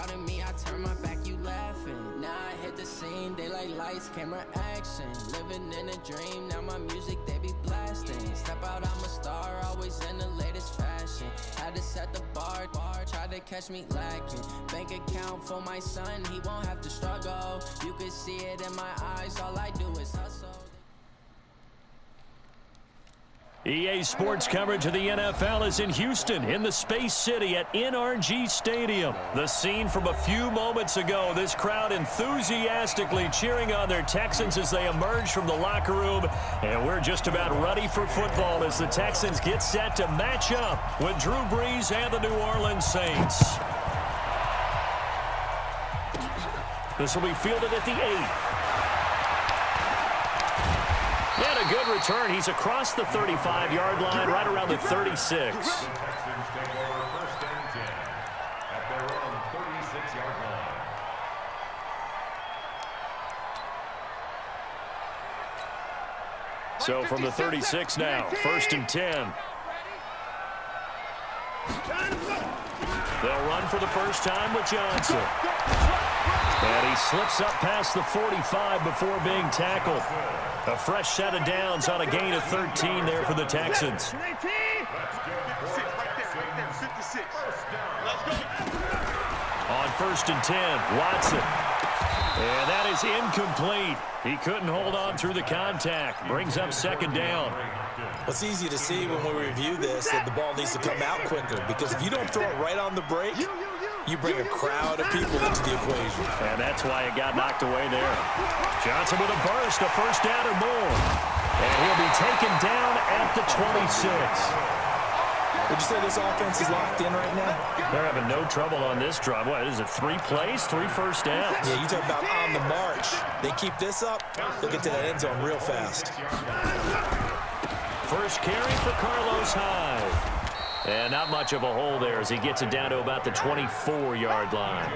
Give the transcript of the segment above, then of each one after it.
doubted me, I turned my back, you laughing. Now I hit the scene, they like lights, camera, action. Living in a dream, now my music, they be blasting. Step out, I'm a star, always in the latest fashion. Had to set the bar, tried to catch me lacking. Bank account for my son, he won't have to struggle. You can see it in my eyes, all I do is hustle. EA Sports coverage of the NFL is in Houston, in the Space City at NRG Stadium. The scene from a few moments ago, this crowd enthusiastically cheering on their Texans as they emerge from the locker room. And we're just about ready for football as the Texans get set to match up with Drew Brees and the New Orleans Saints. This will be fielded at the 8. And a good return. He's across the 35-yard line, right around the 36. So from the 36 now, 1st and 10. They'll run for the first time with Johnson. And he slips up past the 45 before being tackled. A fresh set of downs on a gain of 13 there for the Texans. On 1st and 10, Watson. And that is incomplete. He couldn't hold on through the contact. Brings up 2nd down. It's easy to see when we review this that the ball needs to come out quicker, because if you don't throw it right on the break, you bring a crowd of people into the equation. And that's why it got knocked away there. Johnson with a burst, a 1st down or more. And he'll be taken down at the 26. Would you say this offense is locked in right now? They're having no trouble on this drive. What is it, 3 plays, 3 first downs? Yeah, you talk about on the march. They keep this up, they'll get to that end zone real fast. First carry for Carlos Hyde. And not much of a hole there as he gets it down to about the 24-yard line.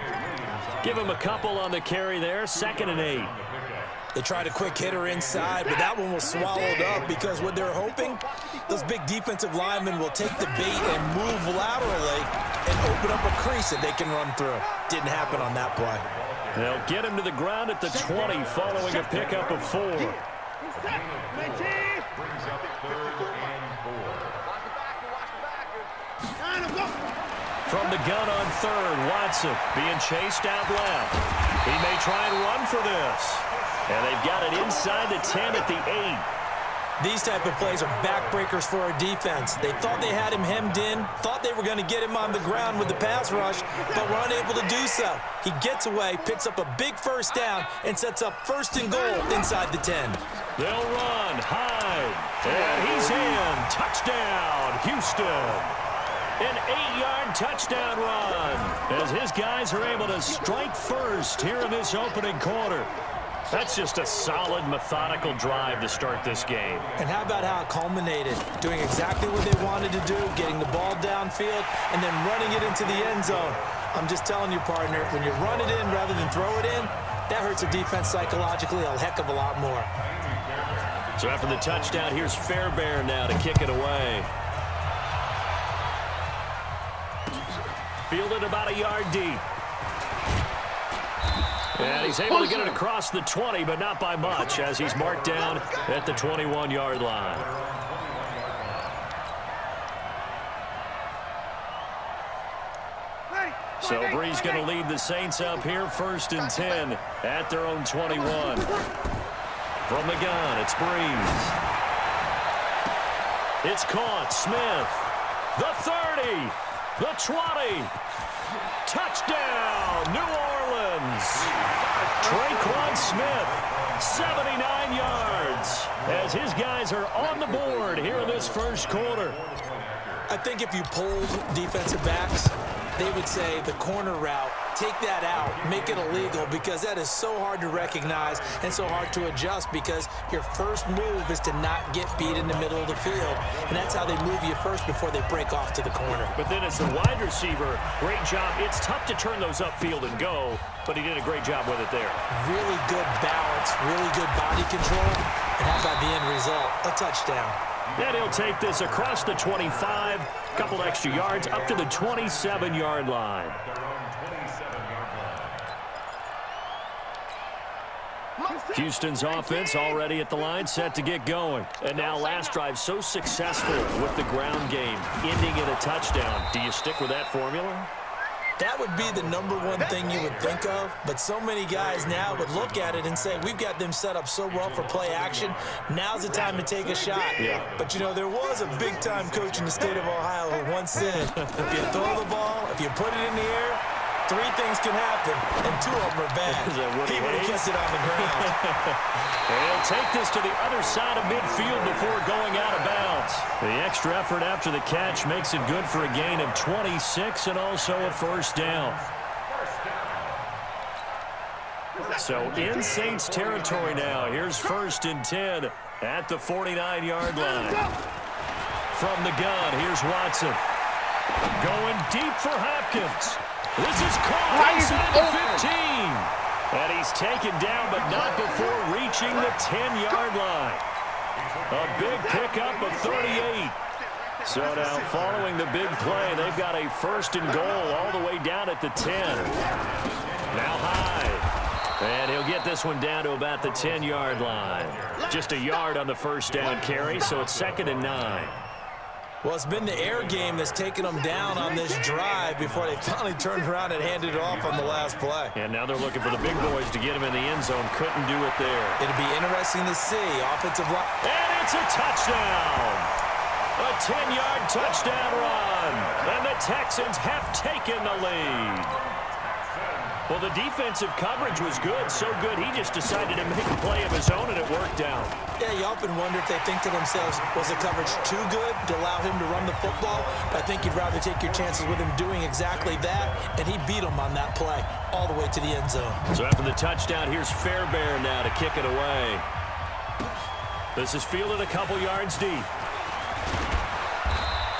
Give him a couple on the carry there, 2nd and 8. They tried a quick hitter inside, but that one was swallowed up because what they're hoping, those big defensive linemen will take the bait and move laterally and open up a crease that they can run through. Didn't happen on that play. They'll get him to the ground at the 20 following a pickup of 4. Brings up 3rd and 4. From the gun on 3rd, Watson being chased out left. He may try and run for this. And they've got it inside the 10 at the 8. These type of plays are backbreakers for our defense. They thought they had him hemmed in, thought they were going to get him on the ground with the pass rush, but were unable to do so. He gets away, picks up a big 1st down, and sets up 1st and goal inside the 10. They'll run, Hyde, and he's in. Touchdown, Houston. An 8-yard touchdown run as his guys are able to strike first here in this opening quarter. That's just a solid, methodical drive to start this game. And how about how it culminated? Doing exactly what they wanted to do, getting the ball downfield, and then running it into the end zone. I'm just telling you, partner, when you run it in rather than throw it in, that hurts a defense psychologically a heck of a lot more. So after the touchdown, here's Fairbairn now to kick it away. Fielded about a yard deep. And he's able to get it across the 20, but not by much, as he's marked down at the 21-yard line. So Brees going to lead the Saints up here, 1st and 10 at their own 21. From the gun, it's Brees. It's caught. Smith. The 30. The 20. Touchdown, New Orleans. Traquan Smith, 79 yards, as his guys are on the board here in this 1st quarter. I think if you polled defensive backs, they would say the corner route, take that out, make it illegal, because that is so hard to recognize and so hard to adjust, because your first move is to not get beat in the middle of the field, and that's how they move you first before they break off to the corner. But then as the wide receiver, great job. It's tough to turn those upfield and go, but he did a great job with it there. Really good balance, really good body control, and how about the end result? A touchdown. And he'll take this across the 25, a couple extra yards, up to the 27-yard line. Houston's offense already at the line, set to get going. And now last drive so successful with the ground game, ending in a touchdown. Do you stick with that formula? That would be the #1 thing you would think of, but so many guys now would look at it and say, we've got them set up so well for play action, now's the time to take a shot. Yeah. But, you know, there was a big-time coach in the state of Ohio who once said, if you throw the ball, if you put it in the air, 3 things can happen, and 2 of them are bad. He would have kept it on the ground. He'll take this to the other side of midfield before going out of bounds. The extra effort after the catch makes it good for a gain of 26 and also a first down. So in Saints territory now. Here's 1st and 10 at the 49-yard line. From the gun, here's Watson. Going deep for Hopkins. This is caught inside the 15. And he's taken down, but not before reaching the 10-yard line. A big pickup of 38. So now following the big play, they've got a 1st and goal all the way down at the 10. Now Hyde. And he'll get this one down to about the 10-yard line. Just a yard on the first down carry, so it's 2nd and 9. Well, it's been the air game that's taken them down on this drive before they finally turned around and handed it off on the last play. And now they're looking for the big boys to get him in the end zone. Couldn't do it there. It'll be interesting to see. Offensive line. And it's a touchdown. A 10-yard touchdown run. And the Texans have taken the lead. Well, the defensive coverage was good, so good he just decided to make a play of his own, and it worked out. Yeah, you often wonder if they think to themselves, was the coverage too good to allow him to run the football? But I think you'd rather take your chances with him doing exactly that, and he beat him on that play all the way to the end zone. So after the touchdown, here's Fairbairn now to kick it away. This is fielded a couple yards deep.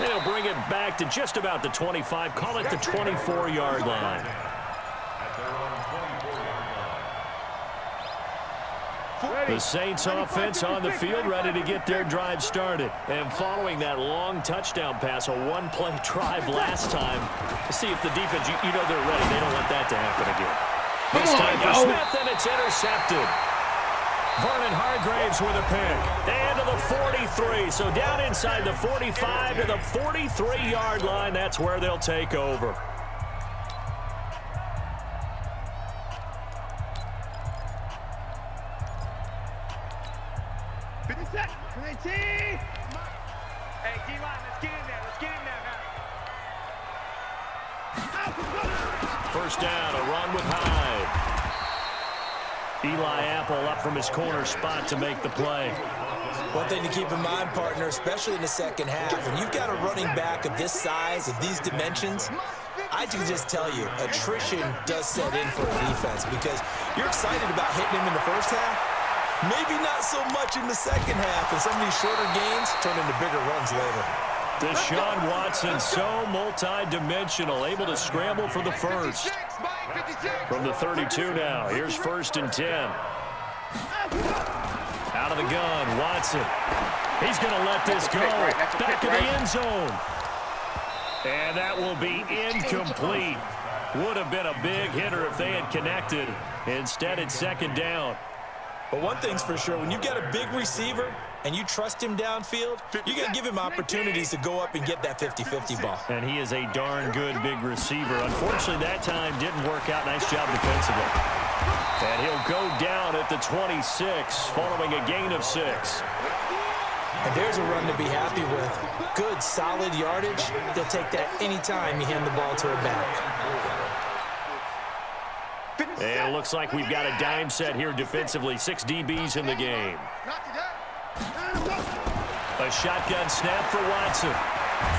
And he'll bring it back to just about the 25, call it the 24-yard line. The Saints offense on the field ready to get their drive started. And following that long touchdown pass, a one-play drive last time, see if the defense, you know they're ready. They don't want that to happen again. This time for Smith, and it's intercepted. Vernon Hargraves with a pick. And to the 43. So down inside the 45 to the 43-yard line. That's where they'll take over. Hey, D-line, let's get in there. Let's get in there now. First down, a run with Hyde. Eli Apple up from his corner spot to make the play. One thing to keep in mind, partner, especially in the second half, when you've got a running back of this size, of these dimensions, I can just tell you, attrition does set in for a defense because you're excited about hitting him in the first half. Maybe not so much in the second half, and some of these shorter gains turn into bigger runs later. Deshaun Watson, so multi-dimensional, able to scramble for the first. From the 32 now, here's 1st and 10. Out of the gun, Watson. He's going to let this go. Back in the end zone. And that will be incomplete. Would have been a big hitter if they had connected. Instead, it's 2nd down. But one thing's for sure, when you've got a big receiver and you trust him downfield, you got to give him opportunities to go up and get that 50-50 ball. And he is a darn good big receiver. Unfortunately, that time didn't work out. Nice job defensively. And he'll go down at the 26 following a gain of 6. And there's a run to be happy with. Good, solid yardage. They'll take that anytime you hand the ball to a back. And it looks like we've got a dime set here defensively. 6 DBs in the game. A shotgun snap for Watson.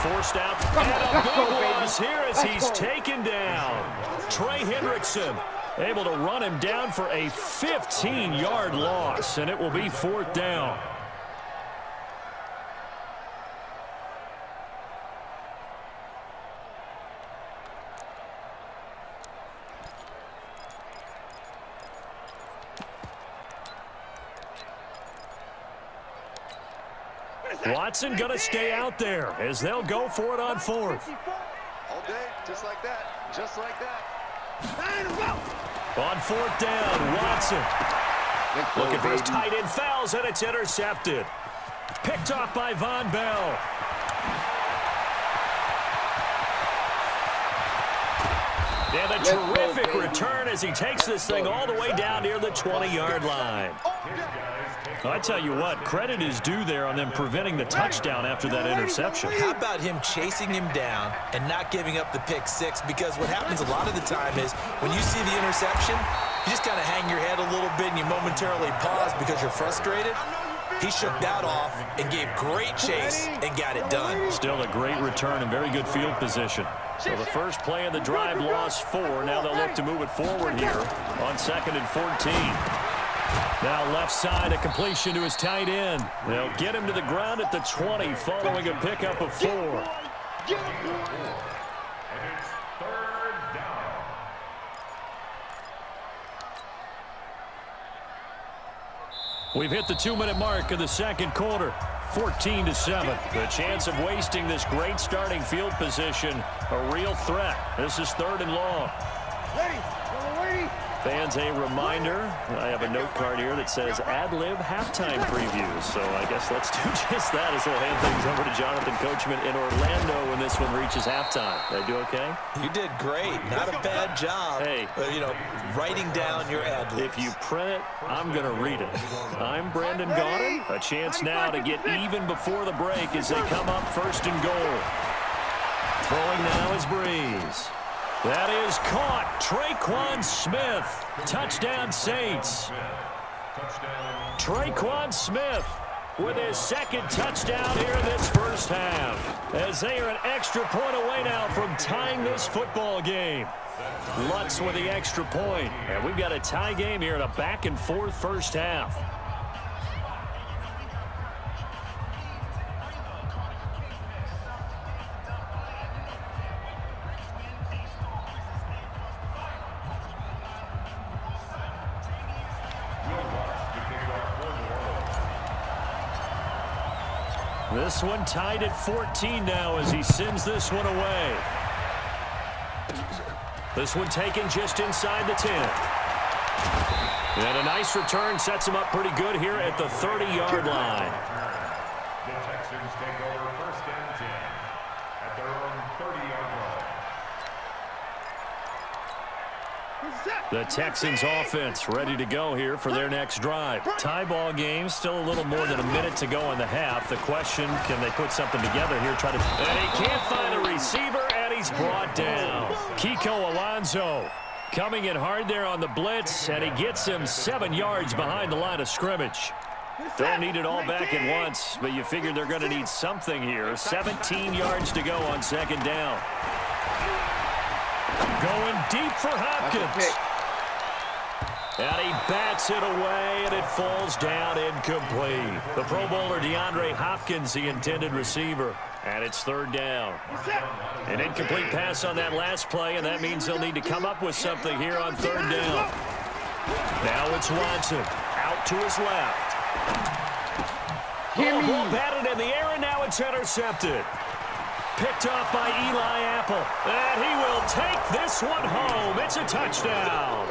Forced out. And a big loss here as he's taken down. Trey Hendrickson able to run him down for a 15-yard loss. And it will be 4th down. Watson going to stay out there as they'll go for it on 4th. All day, just like that, just like that. On 4th down, Watson. Looking for his tight end, fouls, and it's intercepted. Picked off by Von Bell. And a terrific return as he takes this thing all the way down near the 20-yard line. I tell you what, credit is due there on them preventing the touchdown after that interception. How about him chasing him down and not giving up the pick six? Because what happens a lot of the time is when you see the interception, you just kind of hang your head a little bit and you momentarily pause because you're frustrated. He shook that off and gave great chase and got it done. Still a great return and very good field position. So the first play of the drive lost 4. Now they'll look to move it forward here on 2nd and 14. Now left side, a completion to his tight end. They'll get him to the ground at the 20 following a pickup of 4. We've hit the 2-minute mark of the second quarter. 14-7. The chance of wasting this great starting field position, a real threat. This is 3rd and long. Fans, a reminder, I have a note card here that says ad-lib halftime previews. So I guess let's do just that as we'll hand things over to Jonathan Coachman in Orlando when this one reaches halftime. Did I do okay? You did great. Not a bad job. Hey. Writing down your ad-libs. If you print it, I'm going to read it. I'm Brandon Gaudin. A chance now to get even before the break as they come up 1st and goal. Throwing now is Breeze. That is caught. Traquan Smith. Touchdown, Saints. Traquan Smith with his 2nd touchdown here in this first half. As they are an extra point away now from tying this football game. Lutz with the extra point. And we've got a tie game here in a back-and-forth first half. This one tied at 14 now as he sends this one away. This one taken just inside the 10. And a nice return sets him up pretty good here at the 30-yard line. The Texans take over 1st and 10 at their own 30-yard line. The Texans offense ready to go here for their next drive. Tie ball game, still a little more than a minute to go in the half. The question, can they put something together here? And he can't find a receiver, and he's brought down. Kiko Alonso coming in hard there on the blitz, and he gets him 7 yards behind the line of scrimmage. Don't need it all back at once, but you figure they're going to need something here. 17 yards to go on 2nd down. Going deep for Hopkins. And he bats it away, and it falls down incomplete. The Pro Bowler DeAndre Hopkins, the intended receiver. And it's 3rd down. An incomplete pass on that last play, and that means they'll need to come up with something here on 3rd down. Now it's Watson. Out to his left. Ball batted in the air, and now it's intercepted. Picked off by Eli Apple. And he will take this one home. It's a touchdown.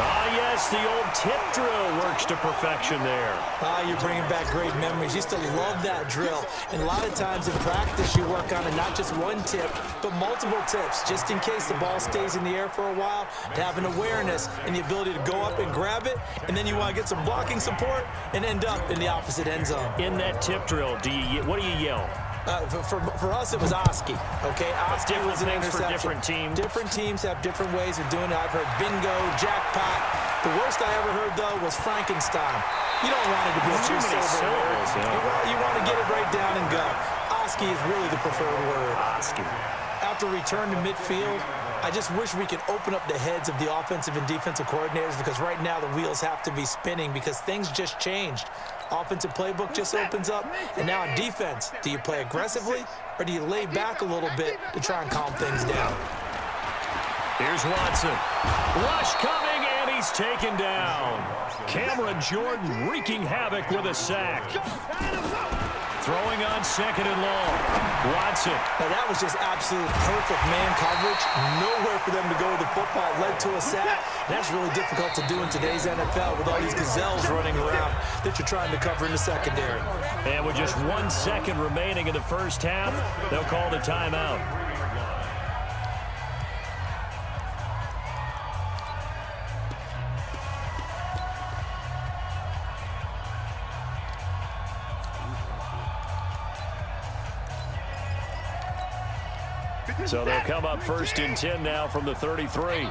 Ah, yes, the old tip drill works to perfection there. Ah, you're bringing back great memories. Used to love that drill. And a lot of times in practice, you work on it, not just one tip, but multiple tips, just in case the ball stays in the air for a while, to have an awareness and the ability to go up and grab it, and then you want to get some blocking support and end up in the opposite end zone. In that tip drill, what do you yell? For us, it was Oski. Okay, Oski was an interception. For different teams. Different teams have different ways of doing it. I've heard bingo, jackpot. The worst I ever heard, though, was Frankenstein. You don't want it to be too silver. You want to get it right down and go. Oski is really the preferred word. Oski. After return to midfield, I just wish we could open up the heads of the offensive and defensive coordinators, because right now the wheels have to be spinning because things just changed. Offensive playbook just opens up, and now on defense, do you play aggressively or do you lay back a little bit to try and calm things down? Here's Watson. Rush coming, and he's taken down. Cameron Jordan wreaking havoc with a sack. Throwing on second and long. Watson. Now, that was just absolute perfect man coverage. Nowhere for them to go with the football. Led to a sack. That's really difficult to do in today's NFL with all these gazelles running around that you're trying to cover in the secondary. And with just 1 second remaining in the first half, they'll call the timeout. So they'll come up 1st and 10 now from the 33.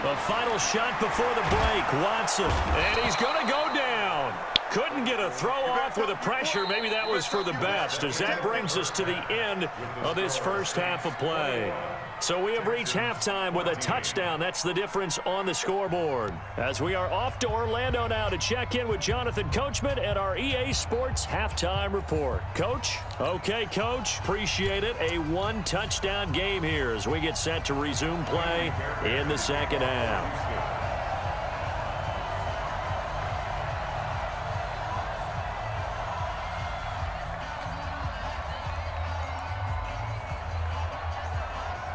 The final shot before the break, Watson. And he's going to go down. Couldn't get a throw off with the pressure. Maybe that was for the best, as that brings us to the end of this first half of play. So we have reached halftime with a touchdown. That's the difference on the scoreboard. As we are off to Orlando now to check in with Jonathan Coachman and our EA Sports Halftime Report. Coach? Okay, Coach. Appreciate it. A 1-touchdown game here as we get set to resume play in the second half.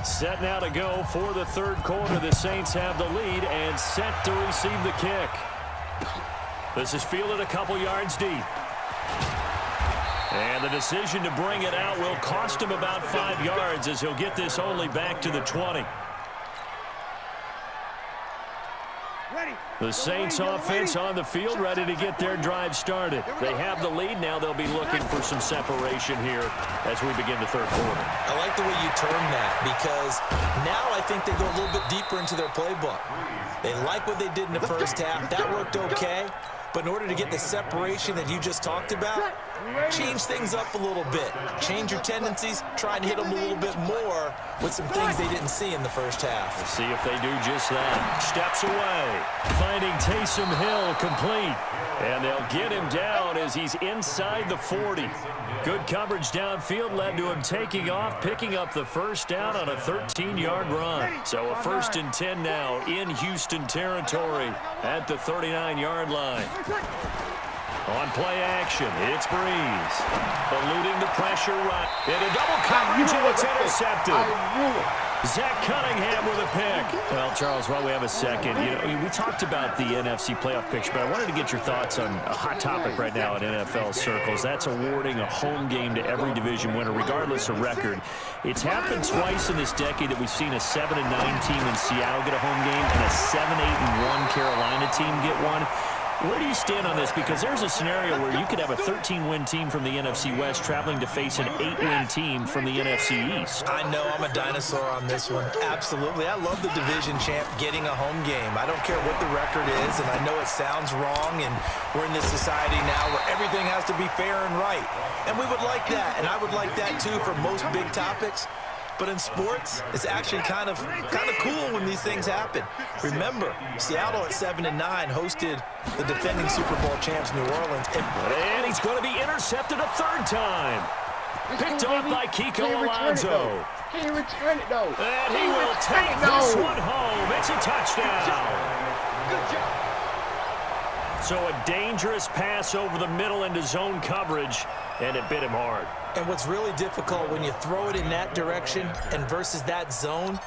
Set now to go for the third quarter. The Saints have the lead and set to receive the kick. This is fielded a couple yards deep. And the decision to bring it out will cost him about 5 yards as he'll get this only back to the 20. The Saints offense on the field, ready to get their drive started. They have the lead. Now they'll be looking for some separation here as we begin the third quarter. I like the way you term that, because now I think they go a little bit deeper into their playbook. They like what they did in the first half. That worked okay. But in order to get the separation that you just talked about, change things up a little bit. Change your tendencies, try and hit them a little bit more with some things they didn't see in the first half. We'll see if they do just that. Steps away, finding Taysom Hill complete. And they'll get him down as he's inside the 40. Good coverage downfield led to him taking off, picking up the first down on a 13-yard run. So a 1st and 10 now in Houston territory at the 39-yard line. On play action, it's Breeze. Eluding the pressure run. Into double coverage, and it's intercepted. Zach Cunningham with a pick. Well, Charles, while we have a second, we talked about the NFC playoff picture, but I wanted to get your thoughts on a hot topic right now in NFL circles. That's awarding a home game to every division winner, regardless of record. It's happened twice in this decade that we've seen a 7-9 team in Seattle get a home game and a 7-8-1 Carolina team get one. Where do you stand on this? Because there's a scenario where you could have a 13-win team from the NFC West traveling to face an 8-win team from the NFC East. I know I'm a dinosaur on this one. Absolutely. I love the division champ getting a home game. I don't care what the record is, and I know it sounds wrong, and we're in this society now where everything has to be fair and right. And we would like that, and I would like that too for most big topics. But in sports, it's actually kind of cool when these things happen. Remember, Seattle at 7-9 hosted the defending Super Bowl champs New Orleans. And he's going to be intercepted a third time. Picked off by Kiko Alonso. Can you return it, though? And he will take this one home. It's a touchdown. Good job. So a dangerous pass over the middle into zone coverage, and it bit him hard. And what's really difficult when you throw it in that direction and versus that zone,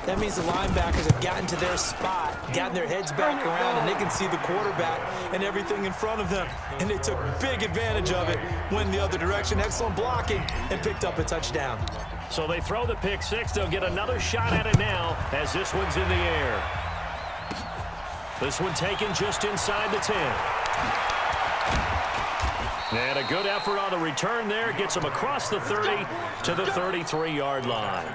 that means the linebackers have gotten to their spot, gotten their heads back around, and they can see the quarterback and everything in front of them. And they took big advantage of it, went the other direction, excellent blocking, and picked up a touchdown. So they throw the pick six. They'll get another shot at it now as this one's in the air. This one taken just inside the 10. And a good effort on the return there. Gets him across the 30 to the 33-yard line.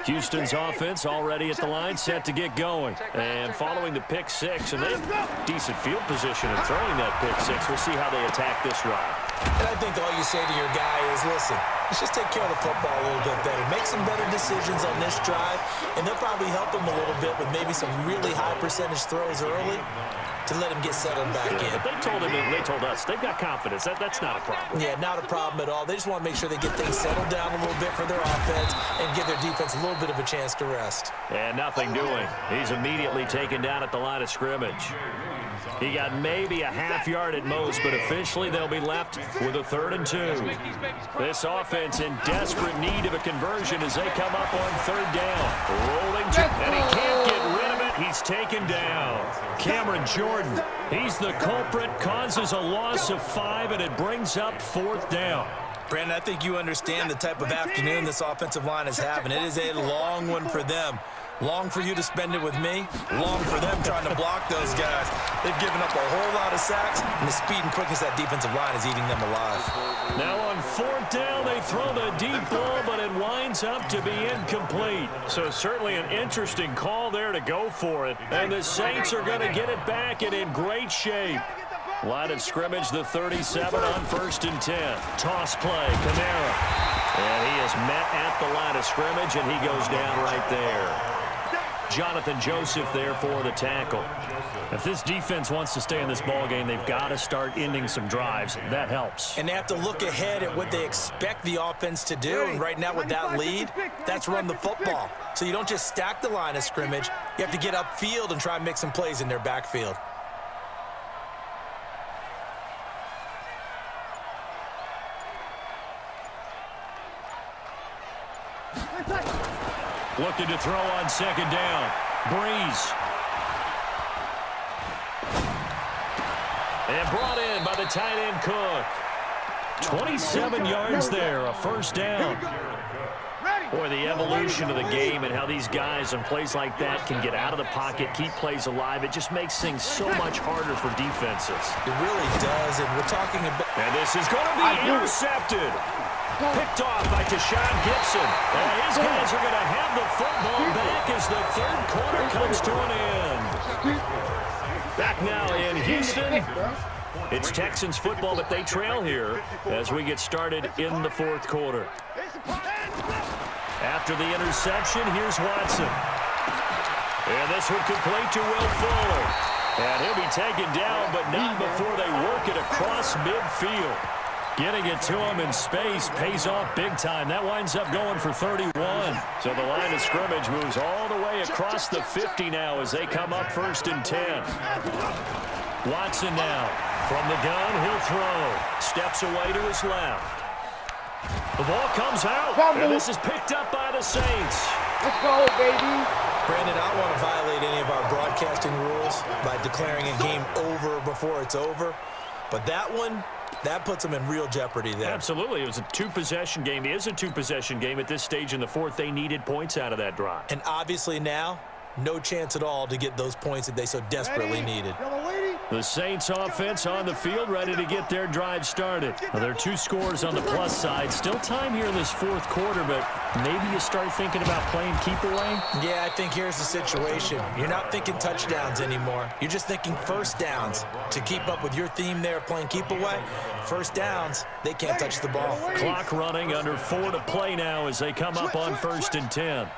Houston's offense already at the line, set to get going. And following the pick six, and they have decent field position in throwing that pick six. We'll see how they attack this drive. And I think all you say to your guy is, listen, let's just take care of the football a little bit better. Make some better decisions on this drive, and they'll probably help him a little bit with maybe some really high percentage throws early to let him get settled back in. But they told us they've got confidence. That's not a problem. Yeah, not a problem at all. They just want to make sure they get things settled down a little bit for their offense and give their defense a little bit of a chance to rest. And nothing doing. He's immediately taken down at the line of scrimmage. He got maybe a half yard at most, but officially they'll be left with a 3rd and 2. This offense in desperate need of a conversion as they come up on 3rd down. Rolling, and he can't get rid of it. He's taken down. Cameron Jordan, he's the culprit, causes a loss of 5, and it brings up 4th down. Brandon, I think you understand the type of afternoon this offensive line is having. It is a long one for them. Long for you to spend it with me. Long for them trying to block those guys. They've given up a whole lot of sacks, and the speed and quickness of that defensive line is eating them alive. Now on 4th down, they throw the deep ball, but it winds up to be incomplete. So certainly an interesting call there to go for it. And the Saints are going to get it back and in great shape. Line of scrimmage, the 37 on 1st and 10. Toss play, Kamara. And he is met at the line of scrimmage, and he goes down right there. Jonathan Joseph there for the tackle. If this defense wants to stay in this ballgame, they've got to start ending some drives. That helps. And they have to look ahead at what they expect the offense to do. And right now with that lead, that's run the football. So you don't just stack the line of scrimmage. You have to get upfield and try and make some plays in their backfield. Looking to throw on 2nd down. Breeze. And brought in by the tight end Cook. 27 yards there, a 1st down. Boy, the evolution of the game and how these guys and plays like that can get out of the pocket, keep plays alive, it just makes things so much harder for defenses. It really does, and we're talking about... And this is going to be intercepted. Picked off by Deshaun Gibson. And his guys are going to have the football back as the 3rd quarter comes to an end. Back now in Houston. It's Texans football, but they trail here as we get started in the 4th quarter. After the interception, here's Watson. And this one complete to Will Fuller. And he'll be taken down, but not before they work it across midfield. Getting it to him in space pays off big time. That winds up going for 31. So the line of scrimmage moves all the way across the 50 now as they come up 1st and 10. Watson now. From the gun, he'll throw. Steps away to his left. The ball comes out, and this is picked up by the Saints. Let's go, baby. Brandon, I don't want to violate any of our broadcasting rules by declaring a game over before it's over. But that one... that puts them in real jeopardy there. Absolutely. It was a 2-possession game. It is a 2-possession game at this stage in the 4th. They needed points out of that drive. And obviously now, no chance at all to get those points that they so desperately needed. The Saints offense on the field ready to get their drive started. Now, there are 2 scores on the plus side. Still time here in this 4th quarter, but maybe you start thinking about playing keep away? Yeah, I think here's the situation. You're not thinking touchdowns anymore. You're just thinking 1st downs. To keep up with your theme there of playing keep away, 1st downs, they can't touch the ball. Clock running, under 4 to play now as they come up on 1st and 10.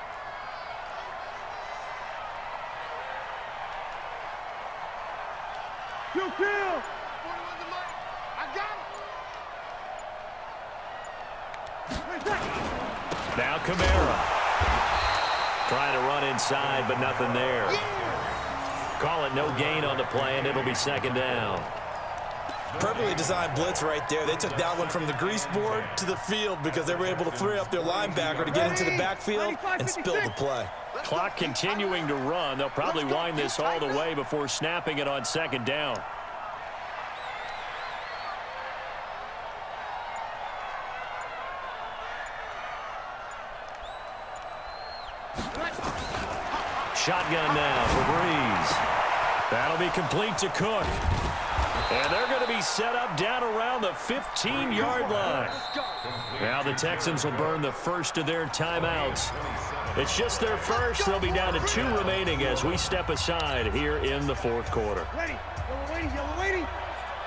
Now Kamara. Trying to run inside, but nothing there. Call it no gain on the play, and it'll be 2nd down. Perfectly designed blitz right there. They took that one from the grease board to the field because they were able to free up their linebacker to get into the backfield and spill the play. Clock continuing to run. They'll probably wind this all the way before snapping it on 2nd down. Shotgun now for Breeze. That'll be complete to Cook. And they're going to be set up down around the 15-yard line. Now the Texans will burn the first of their timeouts. It's just their first. They'll be down to 2 remaining as we step aside here in the 4th quarter. Ready, yellow lady, yellow lady.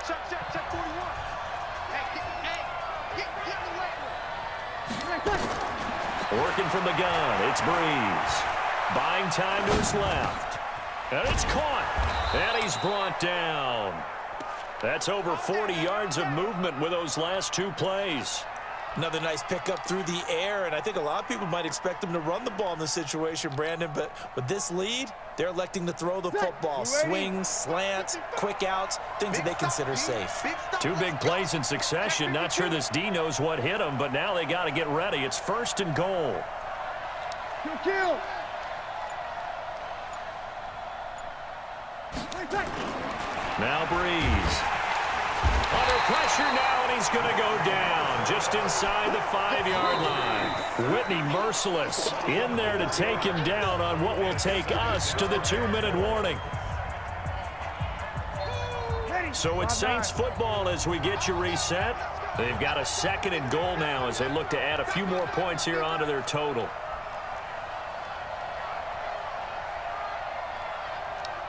Check 41. Hey, Working from the gun, it's Breeze. Buying time to his left. And it's caught. And he's brought down. That's over 40 yards of movement with those last two plays. Another nice pickup through the air, and I think a lot of people might expect them to run the ball in this situation, Brandon, but with this lead, they're electing to throw the football. Swings, slants, quick outs, things that they consider safe. Two big plays in succession. Not sure this D knows what hit him, but now they got to get ready. It's 1st and goal. Kill. Now Breeze. Under pressure now, and he's going to go down just inside the 5-yard line. Whitney merciless in there to take him down on what will take us to the 2-minute warning. So it's Saints football as we get you reset. They've got a 2nd and goal now as they look to add a few more points here onto their total.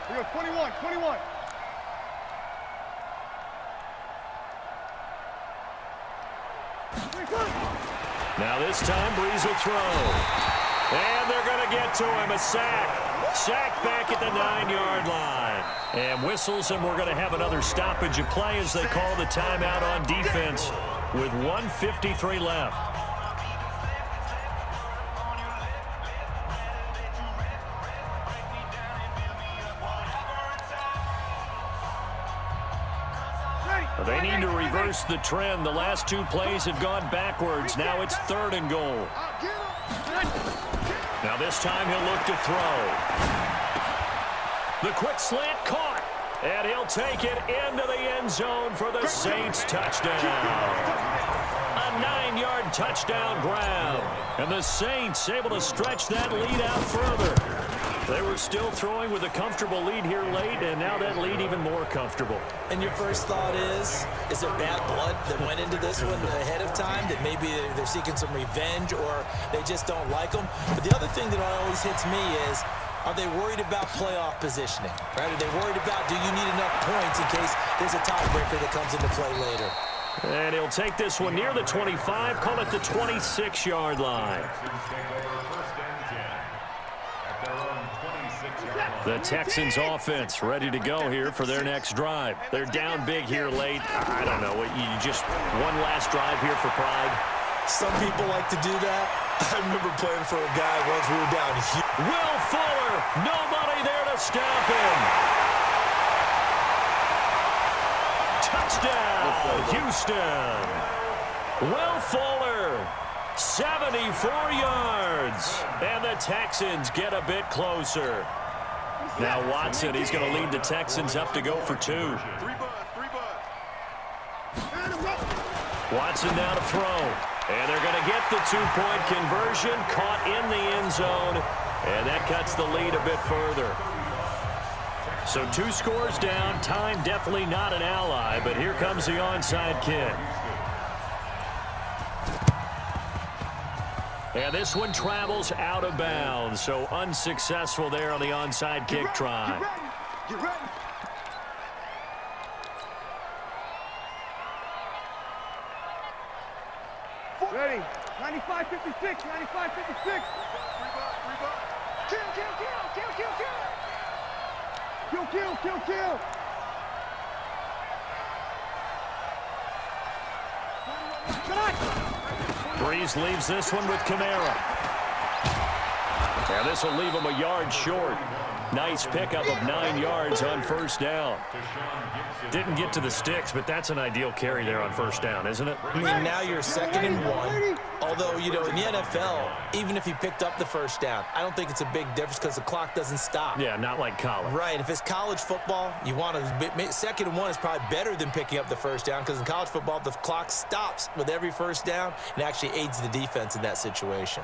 We go 21. Now this time, Breeze will throw. And they're going to get to him. A sack. Sack back at the 9-yard line. And whistles, and we're going to have another stoppage of play as they call the timeout on defense with 1:53 left. They need to reverse the trend. The last two plays have gone backwards. Now it's 3rd and goal. Now this time he'll look to throw. The quick slant caught. And he'll take it into the end zone for the Saints touchdown. A 9-yard touchdown grab. And the Saints able to stretch that lead out further. They were still throwing with a comfortable lead here late, and now that lead even more comfortable. And your first thought is there bad blood that went into this one ahead of time, that maybe they're seeking some revenge or they just don't like them? But the other thing that always hits me is, are they worried about playoff positioning? Right? Are they worried about, do you need enough points in case there's a tiebreaker that comes into play later? And he'll take this one near the 25, call it the 26-yard line. The Texans offense ready to go here for their next drive. They're down big here late. I don't know. You just one last drive here for pride. Some people like to do that. I remember playing for a guy once we were down here. Will Fuller, nobody there to stop him. Touchdown, Houston. Will Fuller, 74 yards. And the Texans get a bit closer. Now Watson, he's going to lead the Texans up to go for 2. Watson now to throw. And they're going to get the 2-point conversion, caught in the end zone. And that cuts the lead a bit further. So 2 scores down. Time definitely not an ally, but here comes the onside kick. And this one travels out of bounds, so unsuccessful there on the onside kick try. Get ready. Ready. 95-56. 95-56. Kill. Breeze leaves this one with Kamara. And this will leave him a yard short. Nice pickup of 9 yards on first down. Didn't get to the sticks, but that's an ideal carry there on first down, isn't it? I mean, now you're 2nd and 1. Although, you know, in the NFL, even if you picked up the first down, I don't think it's a big difference because the clock doesn't stop. Yeah, not like college. Right. If it's college football, you want to 2nd and 1 is probably better than picking up the first down because in college football, the clock stops with every first down and actually aids the defense in that situation.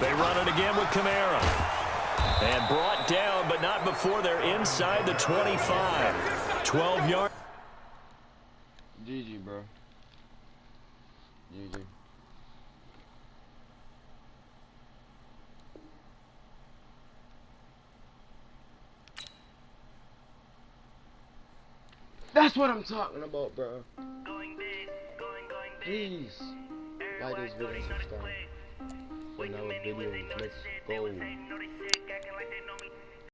They run it again with Kamara. And brought down, but not before they're inside the 25. 12 yards. GG, bro. GG. That's what I'm talking about, bro. Please like this video, subscribe. For another video. Let's go.